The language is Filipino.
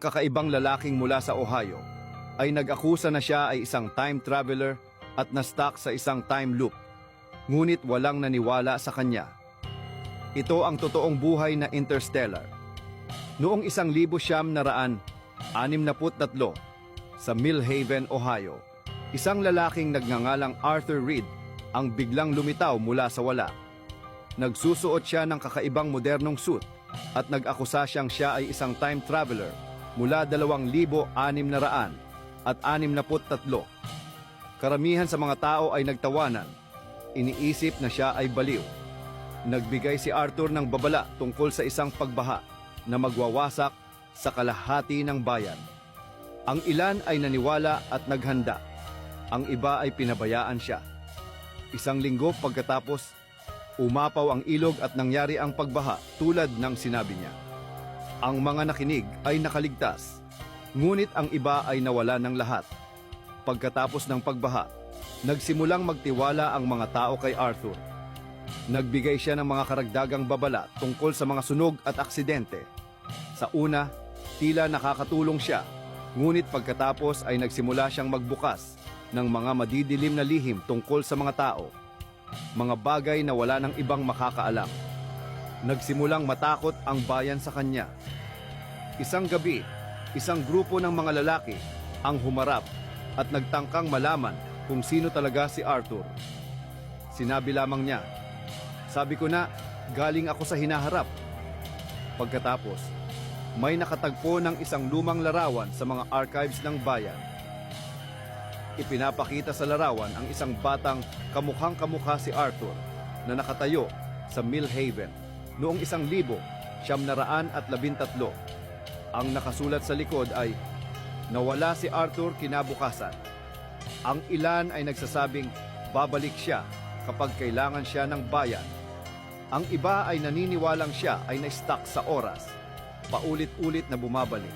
Kakaibang lalaking mula sa Ohio ay nag-akusa na siya ay isang time traveler at na-stuck sa isang time loop. Ngunit walang naniwala sa kanya. Ito ang totoong buhay na Interstellar. Noong 1963, sa Mill Haven, Ohio, isang lalaking nagngangalang Arthur Reed ang biglang lumitaw mula sa wala. Nagsusuot siya ng kakaibang modernong suit at nag-akusa siyang siya ay isang time traveler mula 2,663. Karamihan sa mga tao ay nagtawanan. Iniisip na siya ay baliw. Nagbigay si Arthur ng babala tungkol sa isang pagbaha na magwawasak sa kalahati ng bayan. Ang ilan ay naniwala at naghanda. Ang iba ay pinabayaan siya. Isang linggo pagkatapos, umapaw ang ilog at nangyari ang pagbaha tulad ng sinabi niya. Ang mga nakinig ay nakaligtas, ngunit ang iba ay nawala ng lahat. Pagkatapos ng pagbaha, nagsimulang magtiwala ang mga tao kay Arthur. Nagbigay siya ng mga karagdagang babala tungkol sa mga sunog at aksidente. Sa una, tila nakakatulong siya, ngunit pagkatapos ay nagsimula siyang magbukas ng mga madidilim na lihim tungkol sa mga tao. Mga bagay na wala ng ibang makakaalam. Nagsimulang matakot ang bayan sa kanya. Isang gabi, isang grupo ng mga lalaki ang humarap at nagtangkang malaman kung sino talaga si Arthur. Sinabi lamang niya, "Sabi ko na, galing ako sa hinaharap." Pagkatapos, may nakatagpo ng isang lumang larawan sa mga archives ng bayan. Ipinapakita sa larawan ang isang batang kamukhang-kamukha si Arthur na nakatayo sa Mill Haven noong 1913. Ang nakasulat sa likod ay, "Nawala si Arthur kinabukasan." Ang ilan ay nagsasabing babalik siya kapag kailangan siya ng bayan. Ang iba ay naniniwalang siya ay na-stuck sa oras, paulit-ulit na bumabalik.